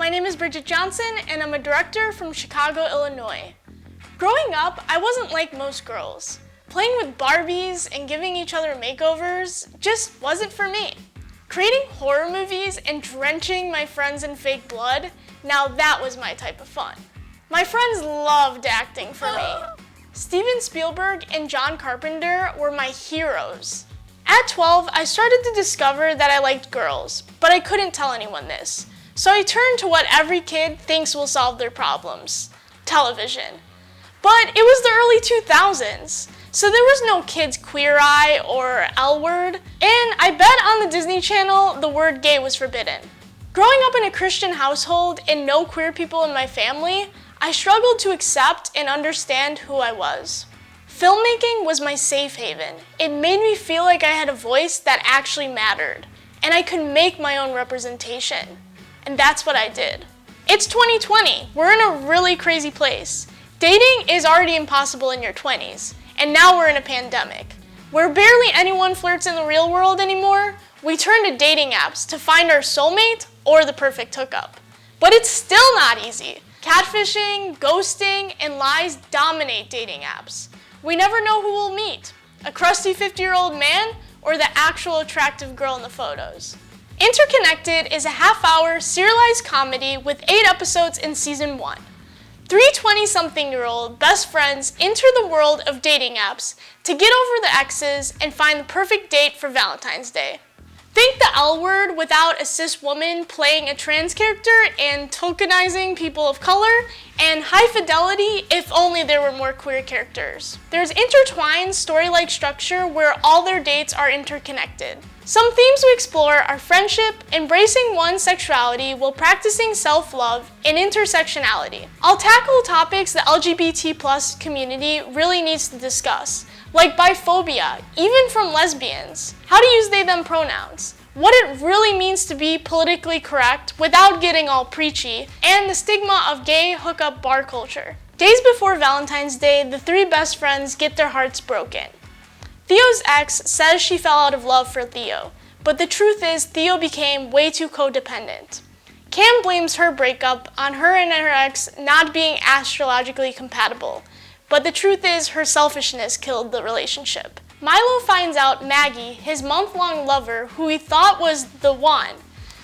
my name is Bridget Johnson, and I'm a director from Chicago, Illinois. Growing up, I wasn't like most girls. Playing with Barbies and giving each other makeovers just wasn't for me. Creating horror movies and drenching my friends in fake blood, now that was my type of fun. My friends loved acting for me. Steven Spielberg and John Carpenter were my heroes. At 12, I started to discover that I liked girls, but I couldn't tell anyone this. So I turned to what every kid thinks will solve their problems: television. But it was the early 2000s, so there was no Kids Queer Eye or L Word, and I bet on the Disney Channel the word gay was forbidden. Growing up in a Christian household and no queer people in my family, I struggled to accept and understand who I was. Filmmaking was my safe haven. It made me feel like I had a voice that actually mattered, and I could make my own representation. And that's what I did. It's 2020. We're in a really crazy place. Dating is already impossible in your 20s, and now we're in a pandemic. Where barely anyone flirts in the real world anymore, we turn to dating apps to find our soulmate or the perfect hookup. But it's still not easy. Catfishing, ghosting, and lies dominate dating apps. We never know who we'll meet, a crusty 50-year-old man or the actual attractive girl in the photos. Interconnected is a half-hour serialized comedy with 8 episodes in season 1. 3 20-something-year-old best friends enter the world of dating apps to get over the exes and find the perfect date for Valentine's Day. Think the L Word without a cis woman playing a trans character and tokenizing people of color, and High Fidelity if only there were more queer characters. There's intertwined story-like structure where all their dates are interconnected. Some themes we explore are friendship, embracing one's sexuality while practicing self-love, and intersectionality. I'll tackle topics the LGBT+ community really needs to discuss, like biphobia, even from lesbians, how to use they/them pronouns, what it really means to be politically correct without getting all preachy, and the stigma of gay hookup bar culture. Days before Valentine's Day, the 3 best friends get their hearts broken. Theo's ex says she fell out of love for Theo, but the truth is Theo became way too codependent. Cam blames her breakup on her and her ex not being astrologically compatible, but the truth is her selfishness killed the relationship. Milo finds out Maggie, his month-long lover, who he thought was the one,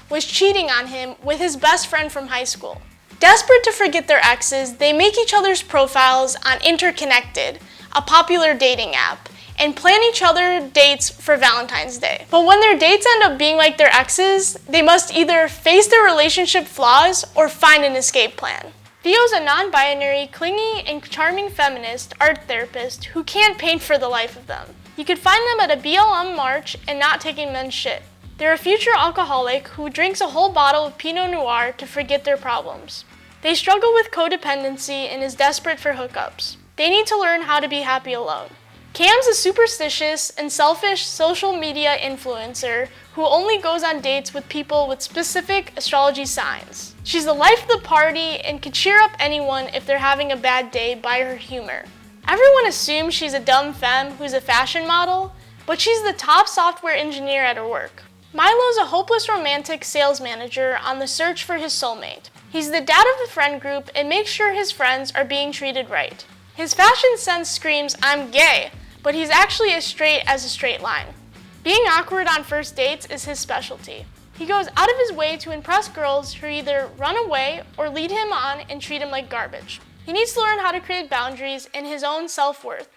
was cheating on him with his best friend from high school. Desperate to forget their exes, they make each other's profiles on Interconnected, a popular dating app, and plan each other dates for Valentine's Day. But when their dates end up being like their exes, they must either face their relationship flaws or find an escape plan. Theo's a non-binary, clingy, and charming feminist art therapist who can't paint for the life of them. You could find them at a BLM march and not taking men's shit. They're a future alcoholic who drinks a whole bottle of Pinot Noir to forget their problems. They struggle with codependency and is desperate for hookups. They need to learn how to be happy alone. Cam's a superstitious and selfish social media influencer who only goes on dates with people with specific astrology signs. She's the life of the party and can cheer up anyone if they're having a bad day by her humor. Everyone assumes she's a dumb femme who's a fashion model, but she's the top software engineer at her work. Milo's a hopeless romantic sales manager on the search for his soulmate. He's the dad of the friend group and makes sure his friends are being treated right. His fashion sense screams, "I'm gay," but he's actually as straight as a straight line. Being awkward on first dates is his specialty. He goes out of his way to impress girls who either run away or lead him on and treat him like garbage. He needs to learn how to create boundaries and his own self-worth.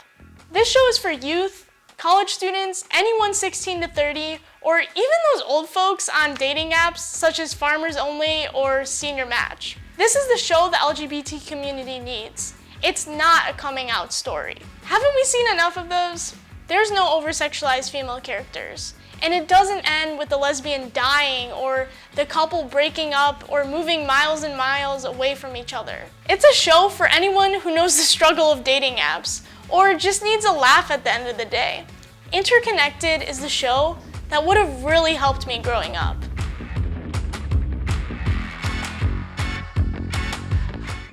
This show is for youth, college students, anyone 16 to 30, or even those old folks on dating apps such as Farmers Only or Senior Match. This is the show the LGBT community needs. It's not a coming out story. Haven't we seen enough of those? There's no over-sexualized female characters. And it doesn't end with the lesbian dying or the couple breaking up or moving miles and miles away from each other. It's a show for anyone who knows the struggle of dating apps or just needs a laugh at the end of the day. Interconnected is the show that would have really helped me growing up.